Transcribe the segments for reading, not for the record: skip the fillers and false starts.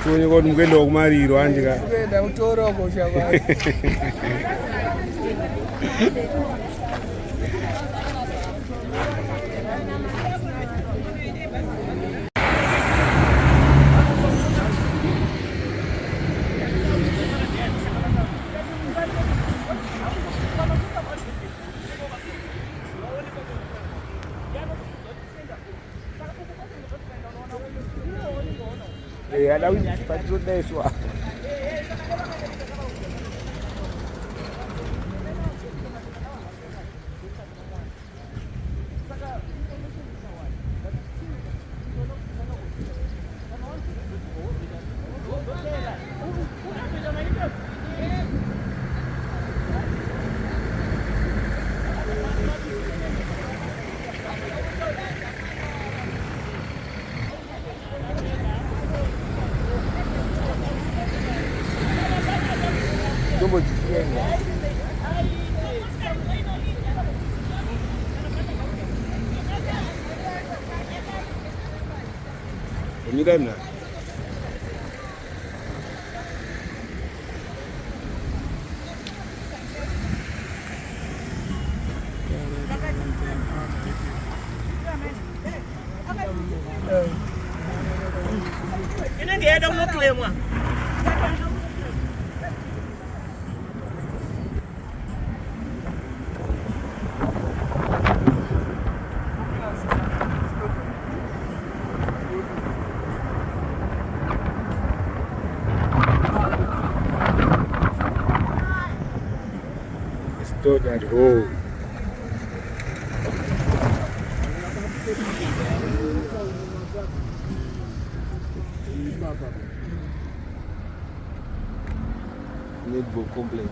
Tuni kwa mkwenda wa Kumariro anjika. Mkwenda utoroko shabari. Ada wini patro deswa. Mira. Ini dia ada mau klaim ah. Stood at home. Netball complex.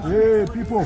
Hey, people.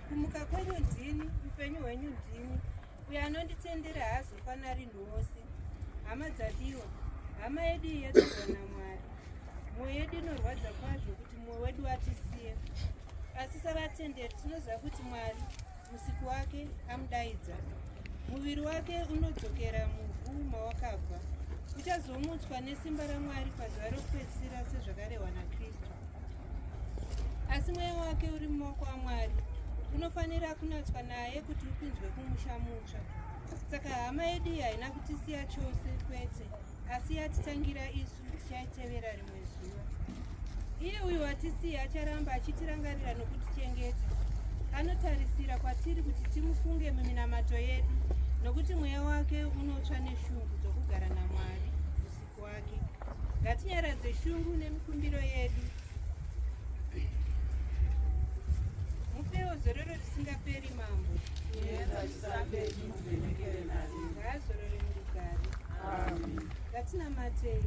Kumuka kwenyu ndini, upenyu hwenyu ndini, uyo anonditendera haazofanari nhose. Hama dzadiwa, hama yedu yedzoga naMwari. Mwoyo yedu inorwadza kwazvo kuti mwoyo wedu watisiye. Asi savatenderi tinoziva kuti Mwari, usiku wake amudaidza. Muviri wake unodzokera muvhu mawakabva. Uchazomutswa nesimba raMwari pazuva rokupedzisira sezvakarehwa naKristu. Asi mweya wake uri mumaoko aMwari unofanira kunatswa naye kuti upinzwe kumusha mutsva. Saka hama yedu iyi haina kutisiya chose kwete, asi yatitangira isu tichaitevera rimwe zuva. Iye uyu watisiya acharamba achitirangarira nokutichengeta. Anotarisira kwatiri kuti timufunge muminamato yedu, nokuti mweya wake unotsva neshungu dzokugara naMwari usiku wake. Ngatinyaradze shungu nemikumbiro yedu. Mupewo zororo risingaperi mambo. Ngaazorore murugare. Ngatinamatei.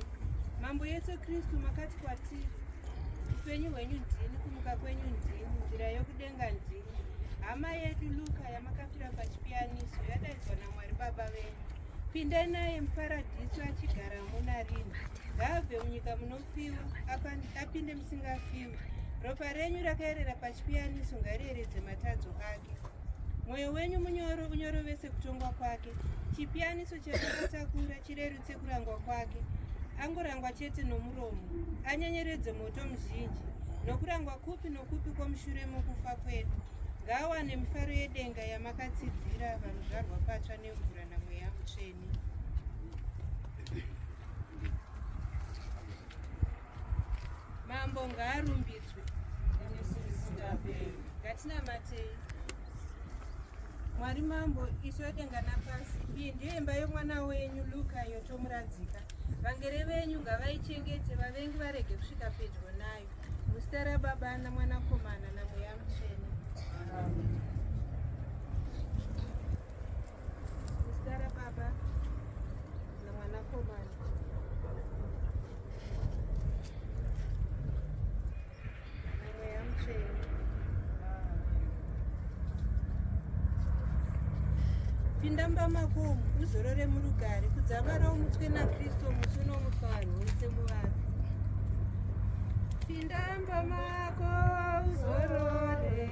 Mambo Yesu Kristu makati kwatiri, upenyu hwenyu ndini, kumuka kwenyu ndini, nzira yokudenga ndini. Hama yedu Luka yamakafira pachipiyaniso yadaidzwa naMwari Baba venyu. Pindai naye muparadhiso achigaramo narini. Ngaabve munyika munofiwa apinde musingafiwi. Ropa renyu rakaerera pachipiyaniso ngariyeredze matadzo ake. Mwoyo wenyu munyoro unyorovese kutongwa kwake. Chipiyaniso chakatakura chirerutse kurangwa kwake. Angorangwa chete nomuromo, anyenyeredze moto muzhinji, nokurangwa kupi nokupi kwomushure mukufa kwedu. ngawane mifaro yedenga yamakatsidzira vanozvarwa patsva nemvura namweya mutsvene. Mambo ngaarumbidzwe. Ngatinamatei. Mwari Mambo, isu denga napasi, iyi ndiyo imba yomwana wenyu Luka yotomuradzika. Vangere venyu ngavaichengete, vavengi varege kusvika pedyo nayo. Muzita raBaba naMwanakomana naMweya Mutsvene. Muzita raBaba naMwanakomana naMweya Mutsvene. Pinda mumba mako uzorore murugare kudzamara umutwe naKristu musi unomutwa vanhu vose muvavi. Pinda mumba mako uzorore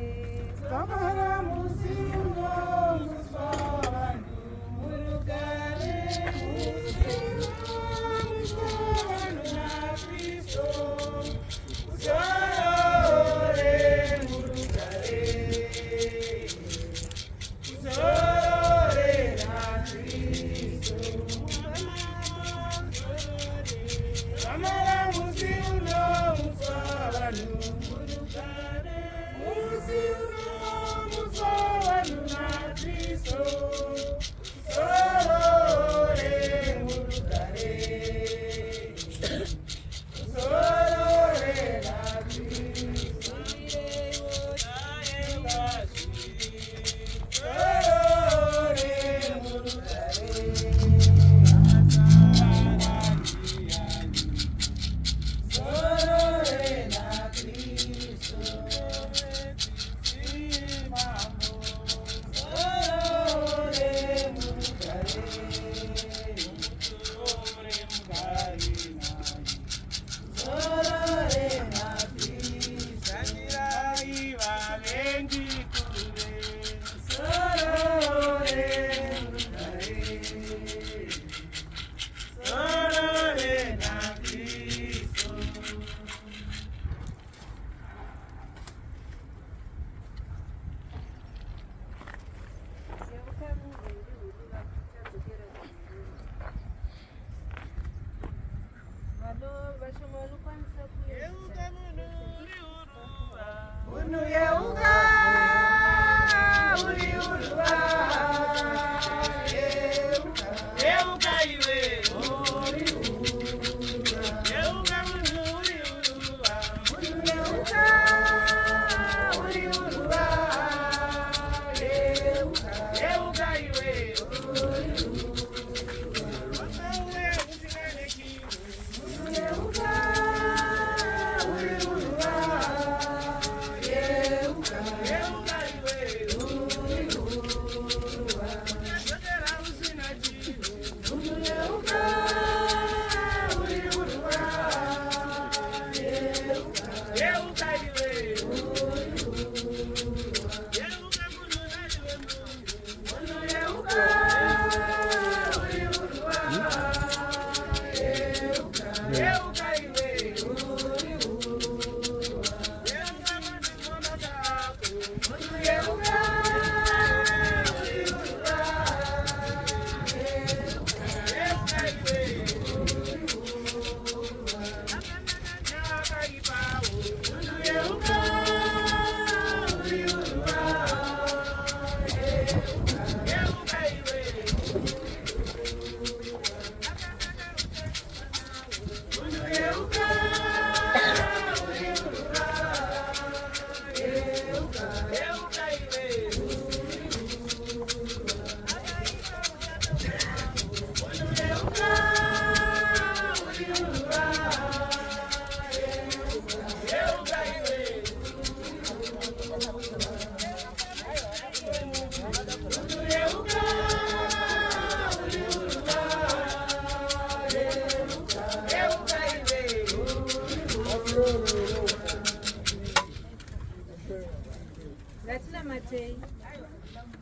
kudzamara musi unomutwa vanhu murugare musi unomutwa vanhu naKristu uzorore murugare uzorore naKristu zamara musi unomutwa vanhu murugare musi unomutwa vanhu naKristu uzorore murugare uzorore naKristu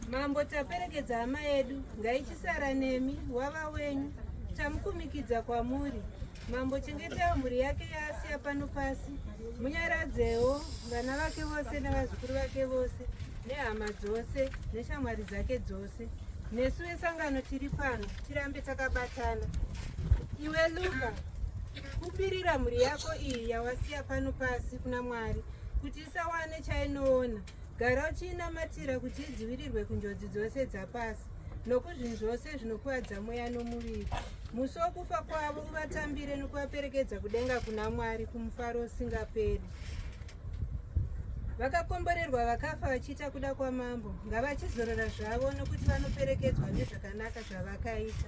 Mambo taperekedza hama yedu ngaichisara nemi wava wenyu tamukumikidza kwamuri. Mambo chengetai mhuri yake yaasiya pano pasi, munyaradzewo vana vake vose navazukuru vake vose nehama dzose neshamwari dzake dzose nesu vesangano tiri pano tirambe takabatana. Iwe Luka, kupirira mhuri yako iyi yawasiya pano pasi kuna Mwari kuti isawane chainoona. Gara uchiinamatira kuti idzivirirwe kunjodzi dzose dzapasi nokuzvinhu zvose zvinokuwadza mweya nomuviri. Musi wokufa kwavo uvatambire nokuvaperekedza kudenga kuna Mwari kumufaro usingaperi. Vakakomborerwa vakafa vachiita kuda kwamambo, ngavachizorora zvavo nokuti vanoperekedzwa nezvakanaka zvavakaita.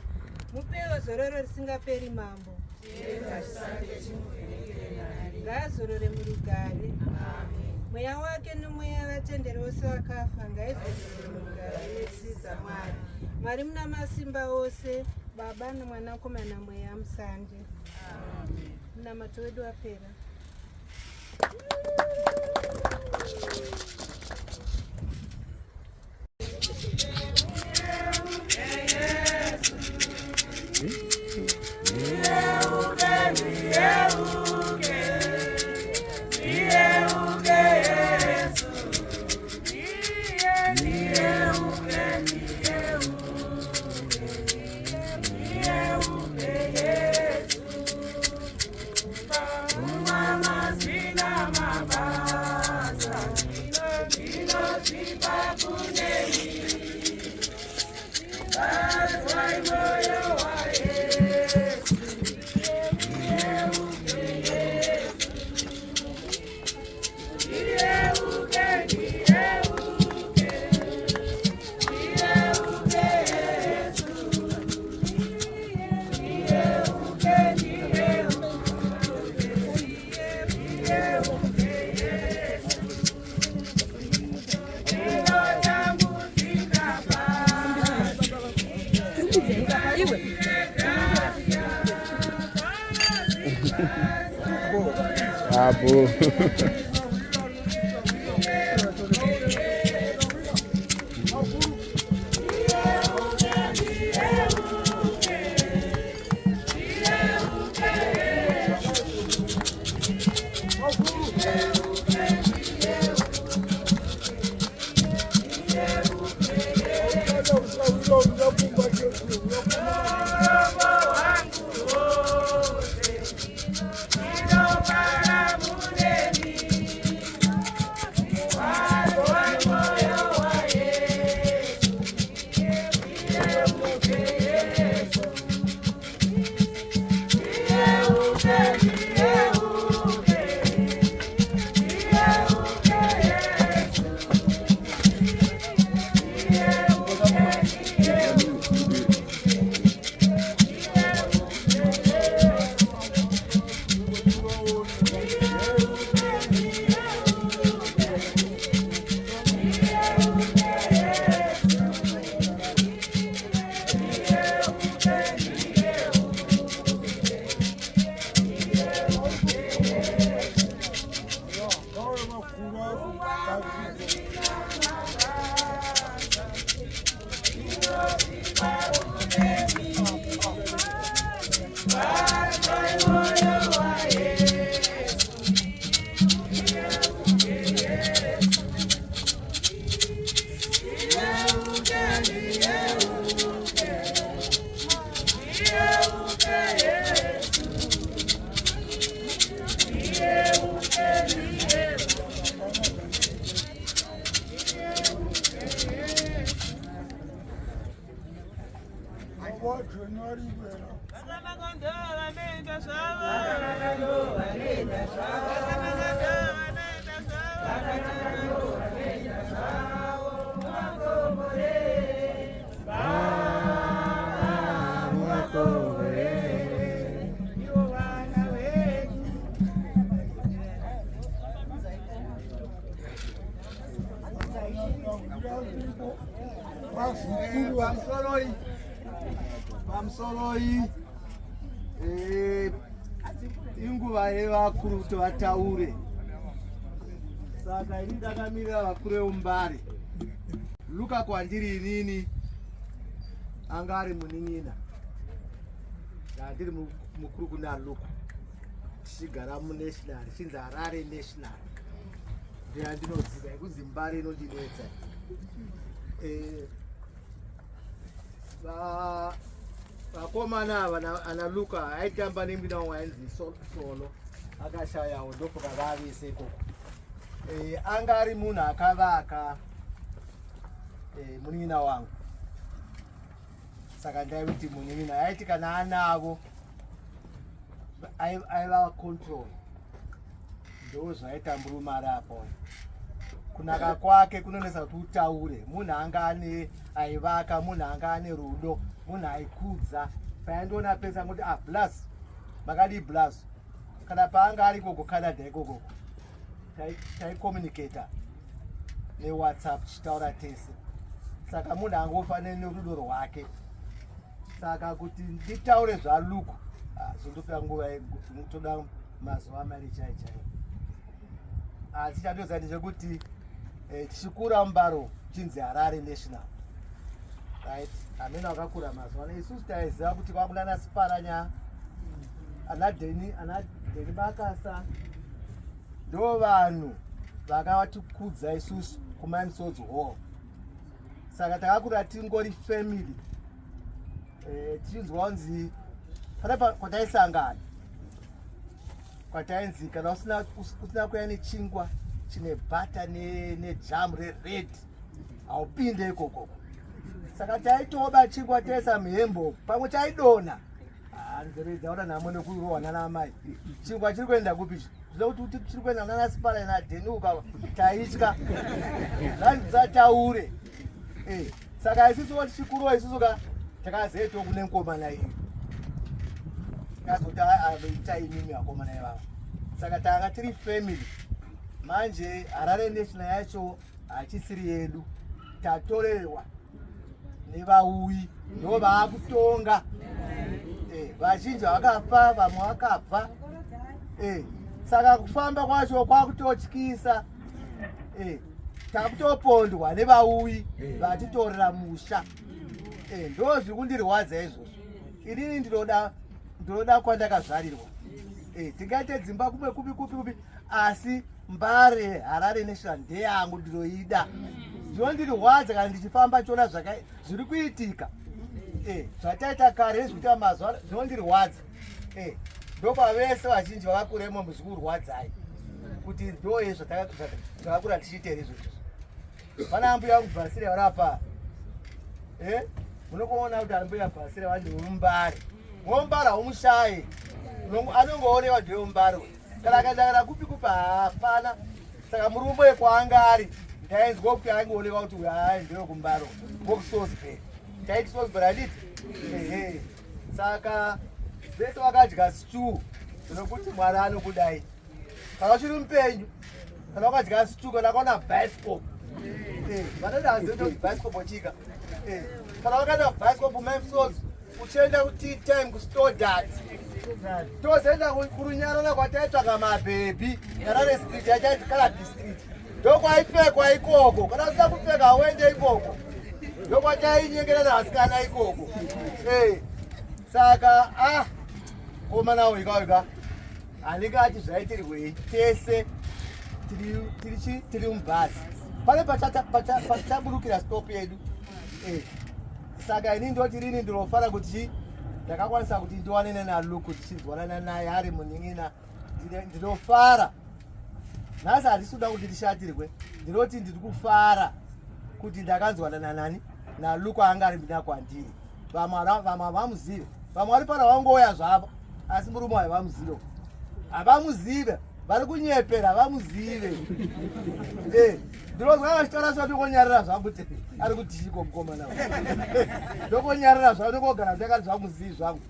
Mupewo zororo risingaperi mambo. Ngaazorore murugare. Mweya wake nomweya vatenderi vose vakafa ngaizorore murugare netsitsi dzaMwari. Mwari muna masimba ose, Baba noMwanakomana Mweya Musande. Munamato wedu wapera. Abu. Inguva yevakuru kuti vataure. Saka ini ndakamirira vakuru veMbare. Luka kwandiri inini anga ari munin'ina. Ndiri mukuru kuna Luka. Tichigara muNational, chinzi Harare National. Ndinoziva ekuZimbabwe inondinetsa. vakomana ava analuka aitamba nemwina wainzi solo akashayawo ndopoka vavese ikoko. Anga ari munhu akavaka munin'ina wangu, saka ndaiti munin'ina aiti kana anavo aiva control, ndo zvaita murumari apo. Kunaka kwake kunonesa kuti utaure, munhu anga ane aivaka, munhu anga ane rudo, munhu aikudza. Paindoona pesa kuti plus makadi plus, kana paanga ari ikoko Canada ikoko taicommunicata neWhatsApp tichitaura tese. Saka munhu angofanira nerudo rwake. Saka kuti nditaure zvaluku zvondopa nguva toda mazuva mari chaichaiwo. Asi chandinoziva ndechekuti tichikura Mbaro chinzi Harare National, right? Amene akakura mazuva ano isusu taiziva kuti kwakuna Siparanya, ana Deni Bakasa, ndo vanhu vakatikudza isusu kuMansfield Hall. Saka takakura tingori family. Tichinzwa kunzi panapa kwataisangana kwatainzi kana usina kuya nechingwa chine bhata nejamu rered haupinde ikoko. Saka taitoba chingwa taisa muhembo pamwe taidona nzeve dzaona nhamo nekurohwana namai. Chingwa chiri kuenda kupi? Zvinoda kuti chiri kuenda nana Sipara naDheni ukava taitya zvanzataure. Saka isusu tichikurowa isusu takazeto kune mukomana iyi kazoti ita imimi vakomana ivava. Saka tanga tiri family. Manje Harare National yacho hachisiri yedu, tatorerwa nevauyi ndo vaakutonga. Vazhinji vakafa, vamwe vakabva. Saka kufamba kwacho kwakutotyisa. Takutopondwa nevauyi vatitorera musha. Ndo zviri kundirwadza izvozvo. Inini ndinoda kwandakazvarirwa. Tingaite dzimba kupi, asi Mbare Harare National ndeyangu, ndinoida. Zvinondirwadza kana ndichifamba chiona zviri kuitika. Zvataita kare zvikuita mazuva zvinondirwadza. Ndopa vese vazhinji vakakuremo muzvikurwadzai kuti ndo izvo takakura tichiita izvozvo. Pana mbuya wangu Bhasire varapa. Munokuona kuti ambuya Bhasire vandiumbare. Mumbare haumushai. Anongoonewa ndeumbare. Kana akaenda kupi hapana. Saka murumbo yekwaanga ari ndainzwa kuti angoonekwa kuti ndewe kumbaro. Wokusosbe. Taiti sosbe handiti? Saka vese vakadya stew zvinokuti Mwari anokudai. Kana uchiri mupenyu, kana wakadya stew kana wakaona bicycle. Vanoti hazivi kuti bicycle chika. Kana wakaenda bicycle Memphis uchienda kuti time kuStodart. Tozoenda kurunyarara kwataitsvaga mabhebhi Harare Street yachaiti Kalabi Street. Ndokwaipfekwa ikoko. Kana usina kupfeka uende ikoko. Ndokwatainyengerera vasikana ikoko. Saka komana wega handingati zvaitirwei tese tiri mubhazi. Pane pachaburukira stop yedu. Saka ini ndoti rini ndinofara kuti ndakakwanisa kuti ndiwane naLuku tichizwanana naye ari munin'ina. Ndinofara. Nhasi handisuda kuti ndishatirwe. Ndinoti ndiri kufara kuti ndakanzwanana nani naLuku anga ari mbina kwandiri. Vamwe havamuzive. Vamwe vari pana vangoya zvavo. Asi murume havamuzive. Havamuzive. Vari kunyepera havamuzive. Ndinozwa vachitaura sva ndokonyarira zvangu kuti ari kutishiko mukomana. Ndokonyarira zvangu ndokogara ndakati zvamuzivi zvangu.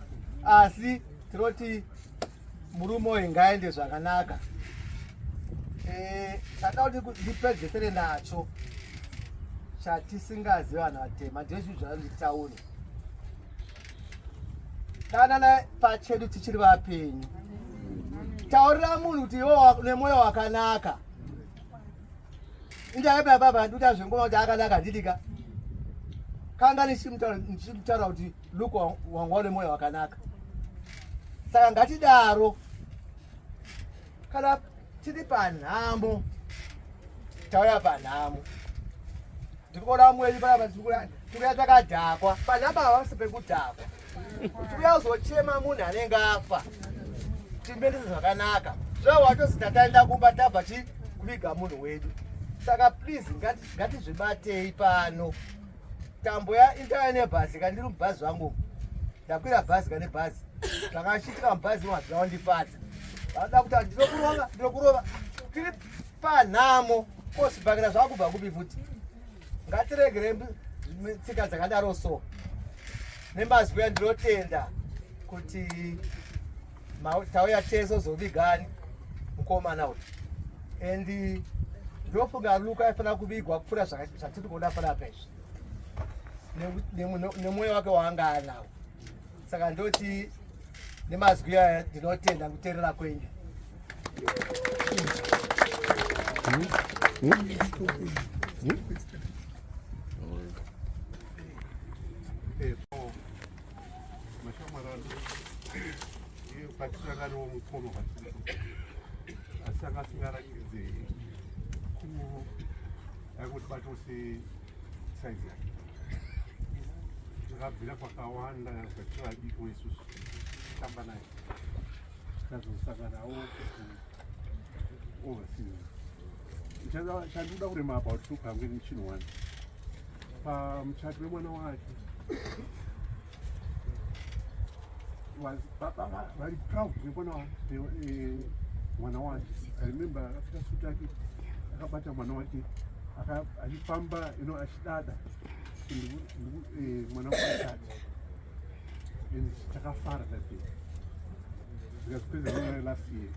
Asi tinoti murume uyu ngaende zvakanaka. Chada kuti ndipedzesere nacho chatisingazivi vanhu vatema ndezvi zvanditaure. Kana pachedu tichiri vapenyu, taurira munhu kuti iwe nemwoyo wakanaka. Indaipa baba nduta zvengoma kuti akanaka ndidika. Kanga nichimutaura kuti Luku wangu wane mwoyo wakanaka. Saka ngatidaro. Kana tiri panhamo, tauya panhamo. ndikuona mwenyu panapa tikuya takadhakwa panapa havasi pekudhakwa tikuya kuzochema munhu anenge afa timbendese zvakanaka zvawatozi tataenda kumba tabva kuviga munhu wedu saka please ngatizvibatei pano tambo yaindaya nebhazi kandiri mubhazi wangu ndakwira bhazi kane bhazi zvakashitika mubhazi wazvina wandifadza vanoda kuti ndinokurova tiri panhamo osibhakira zvakubva kupi futi ngatiregere tsika dzakadaro so nemazwi andinotenda kuti tauya teso zovigani mukomana uyu and ndofunga luka aifana kuvigwa kupfuura zvatiri kuona panapa izvi nemwoyo wake waanga anawo saka ndoti nemazwi aya ndinotenda kuteerera kwenyu patisangano mukomo patiri asi akasingarakidze yakuti batose saizi yake tikabvira kwakawanda zvativadiko isusu tamba naye tazosanganawo overseas chandinoda kurema about two kangweni chinhu one pamuchato wemwana wake vari proud nekona mwana wake. I remember akafika suti ake akabata mwana wake achifamba achidada mwana wake atati and takafara that day because president last year.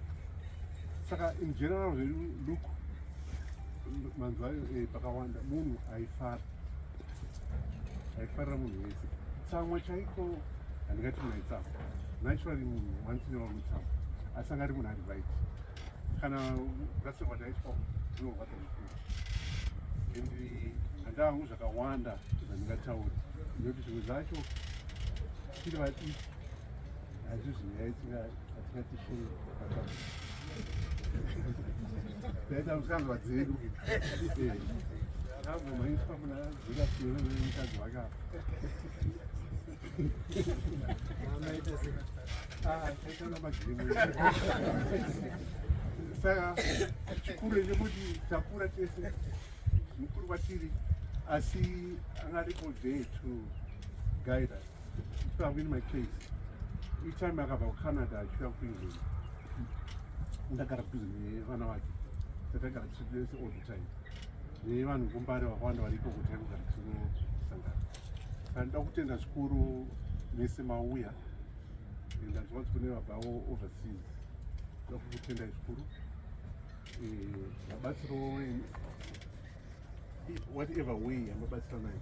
Saka in general look manzwa pakawanda munhu aifarira munhu wese tsamwa chaiko handingati munhu aitsamwa naturally munhu wantinova mutsamwa asi angari munhu ari right kana ukasekwa taitwa unorwadza mukuru and handavangu zvakawanda zvandingataura nekuti zvimwe zvacho tiri vadiki hazvo zvinyaya atingatishei daita musikazwa dzedu maiswa muna zvikasiona nemukadzi wake apa taitaura magemu saka chikuru nekuti takura tese mukuru kwatiri asi angaripo there to guide us. If I win my case each time akabva kucanada achifika kuengland ndagara kuzi nevana vake tatagara tichidese all the time nevanhu kumbare vakawanda varipo kuti anogara tinosangana kandoda kutenda zvikuru nese mauya ndazviva kune vabvawo overseas ndoda kukutendai zvikuru mabatsiro whatever way amabatsira nayo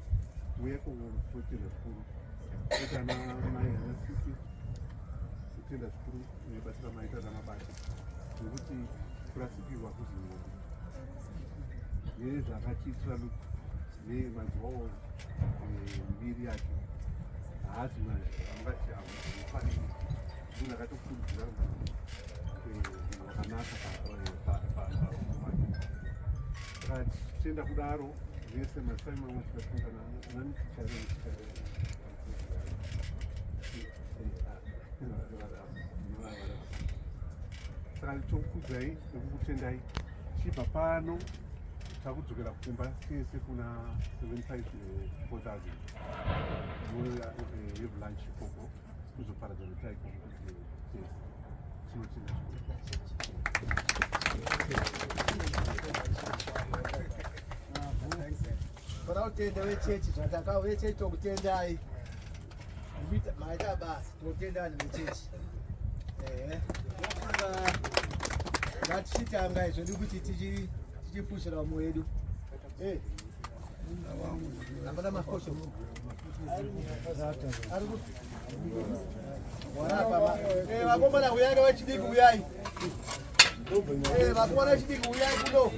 uya kutenda zvikuru kuti ana mai ana sisi kutenda zvikuru nebatsira maita namabasa nekuti kurasipirwa kuziva nezvakachiitira nemadziwawo mbiri yacho haasi angati afaniri munhu akatokurudzira wakanaka saka tichienda kudaro vese masai mamwe tikasangana naniticharei saka tokukudzai nekukutendai tichibva pano takudzokera kumba tese kuna 75,000 yevulunch ikoko kuzoparadza netaiko tinotenda kana kutenda vechechi zvataka vechechi tokutendai maita basi tokutendani vechechi ngatichitanga izvo ndikuti tichifushira vamwe wedu apana makosho vakomana uyai vechidiki uyai vakomana vechidiki uyai kuno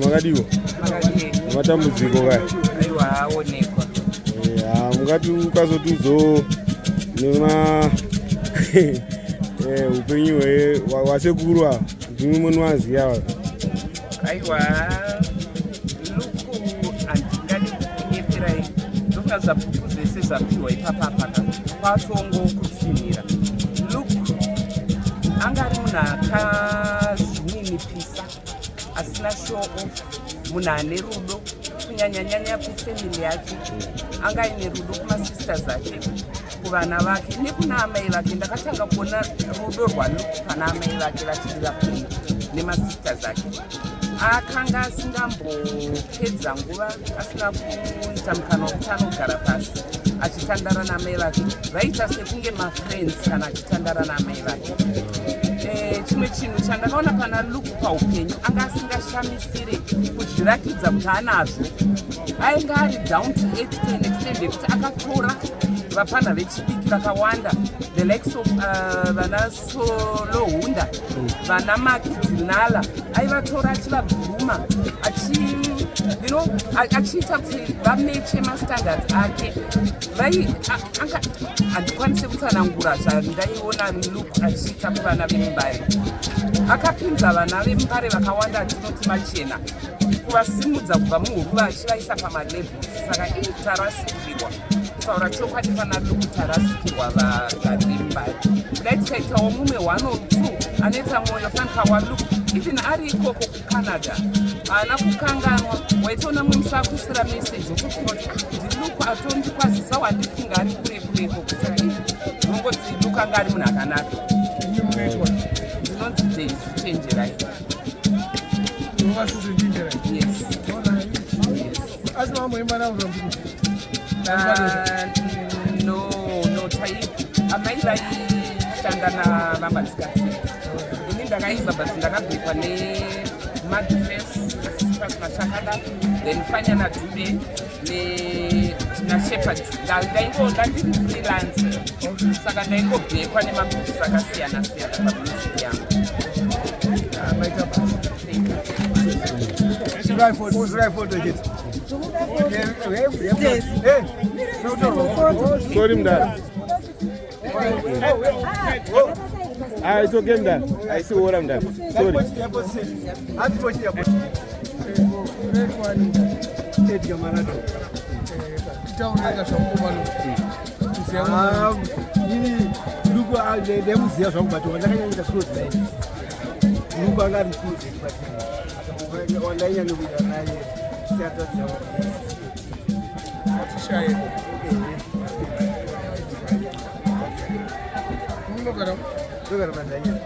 Makadiwo. Matambudziko kaya. Aiwa aonekwa. Mungati ukazotuzo nema upenyu wasekuru ndimwe munwaziya. Aiwa luku andingadi kunyeperai ndofunga zabhuku dzese zapiwa ipapa kwatongo kutsinira luku anga ari munhu akazvininipisa asina shoko, munhu ane rudo kunyanyanyanya kufamily yake, anga aine rudo kumasisters ake, kuvana vake nekuna amai vake. Ndakatanga kuona rudo rwaluku pana amai vake vachirira kuni nemasisters ake. Akanga asingambopedza nguva asina kuita mukana wekuti anogara pasi achitandara namai vake. Vaita sekunge mafriends kana achitandara namai vake. Chimwe chinhu chandakaona pana luku paupenyu, anga asingashamisire kuzvirakidza kuti anazvo. Ainga ari down to extend kuti akatora vapana vechidiki vakawanda, the likes of vana Solohunda, vana Makidzinala, aivatora achivabhuruma achiita kuti vameche mastandards ake. Handikwanise kutsanangura zvandaiona luku achiita kuvana veMbare. Akapinza vana veMbare vakawanda atinoti machena, kuvasimudza kubva muhuruva achivaisa pamalevels. Saka tarasikirwa, kutaura chokwadi pana luku tarasikirwa vagari veMbare. Kudai tikaitawo mumwe 1 or 2 anoita mwoyo fanka waluku, even ari ikoko kuCanada ana kukanganwa. Waitoona mumwe akusira message wokuti ndiluku atondikwazisa wandifunga ari kureko kuti ndongoti luku anga ari munhu akanaka. Ndinonzi days chenjerai. Yes. No, amai vaishanda navambasikati. Ini ndakaibva basi ndakabhekwa neMadfest pasina Shakada, then Fanya naDube naShepherd. Ndandiri freelance, saka ndaingobhekwa nemabhuks akasiyana siyana pamuzic yangu. Sorry, Mda. It's okay, Mda. I see what I'm done. Sorry. Look at my name.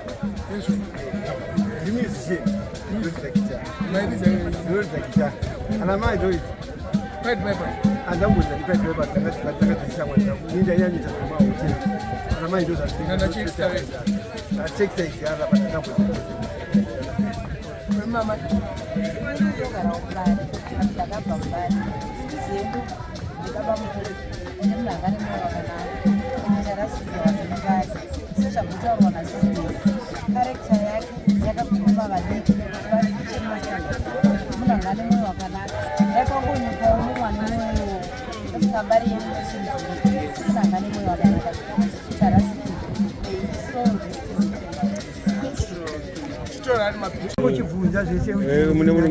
You mean shit. You take it. Maybe You take it. And I might do it. Pet paper. And then with the pet paper, but I need a young and I might do that. And the chicks are it. I take things the other, but I don't put Mama.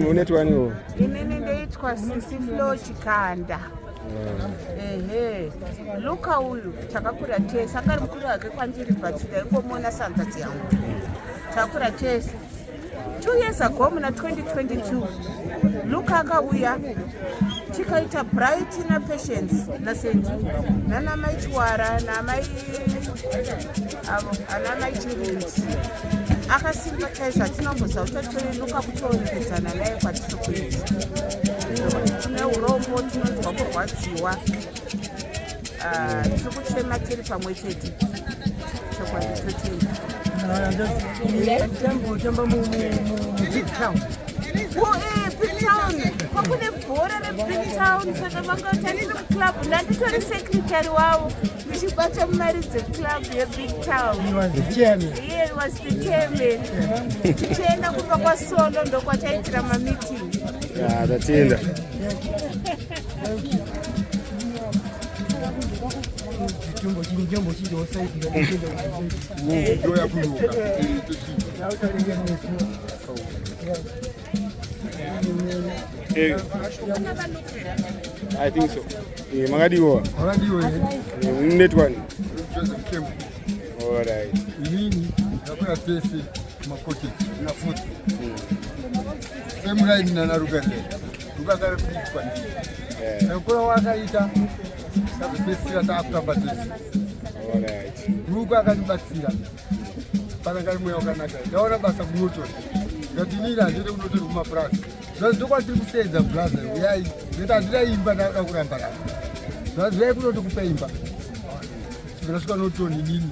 munetwaniwo inini ndeitwa sisi Flo Chikanda. Ehe, Luka uyu takakura tese akari mukuru wake kwandiri but ndaingomona sanzatsi yangu takakura tese. 2 years ago muna 2022 Luka akauya tikaita Bright na Patience naSendi nanamai Chwara namai Chirinzi akasimba chaizvo atinamboziva kuti tatori Luka kutooredzana naye kwatiri kuita. Tine urombo tinonzwa kurwadziwa tiri kuchema tiri pamwe chete chokwanditotenda Big Town kwakune bhora reBig Town saka vangati andiri muclub ndanditori secretary wavo ndichibata mari dzeclub yeBig Town. Yeah, he was the chairman. Tichienda kubva kwaSolo ndokwataitira mameeting. tatenda I think so. Magadiwa. Netwani. All right. Inini nakuna tesi makoti na foot. Same line na narugande. Rugagara kwa ndi. Nakuna wakaita sabe besira ta after batesi. All right. Ruga akanibatsira. Pana ngari mwe wakanaka. Ndaona basa kunoto. Ngatinira ndiri kunoto kuma plus. Zvazi ndokwatiri kusenza brother. Uyai. Ndeta ndiraimba ndakuramba. Zvazi zvayi kunoto kupaimba. Chiraswa notoni nini.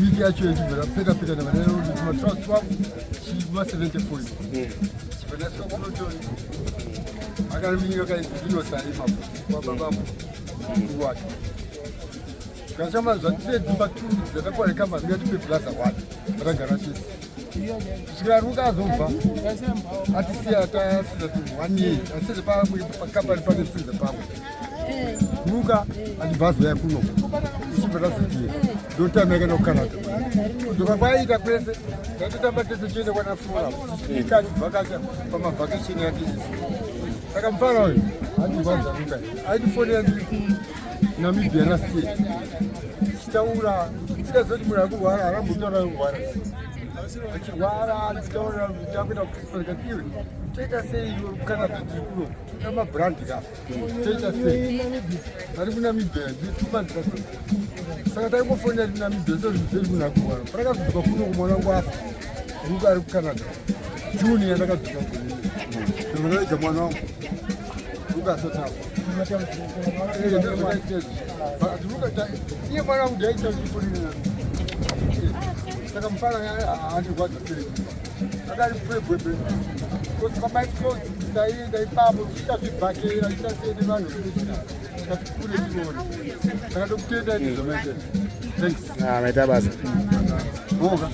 Wiki yacho yechibvera peta na vanero matrust wavo chiguma 74 chipendaswa kunotoni akaminyira kaizvinosaima kwababamo wake kachamaza tise dzimba 2 dzatakwara ngatipe plaza 1 atagara tese kusvikira rukazobva atisiya tasiza 1 year asize pamwe pakapari pane siza pamwe Ruka alibvazoya kuno ichibvera zitiye ndotameka nokukanaka kudzoka kwaita kwese ndatotamba tese chiende kwanafura ikachivhakacha pamavhakesheni yake saka mufana uyu handibvanza ruka aitifonera ndiri kunamibhia nastate chitaura sikazoti munhu akurwara harambotaura kurwara achirwara ndichitaura takuenda kuiwe toita sei iwe kukanada tiri kuno tuna mabrandi ka toita sei vari kunamibhia nditumanzira saka taingofonera tinamibhia sezvizeri munhu akurwara parakadzoka kuno kumwana wangu afa ruka ari kukanada juni yandakadzoka kunoiga mwana wangu ruka asotafa iye mwana wangu ndaita ndifonera saka mufana handirwadza sei akari bwebwebwe kuti pamaitoti taienda ipapo tiita zvibhakera tiita seine vanhu veisina tikati kure tinoona saka ndokutenda ndizvomaitei thanks maita basa boga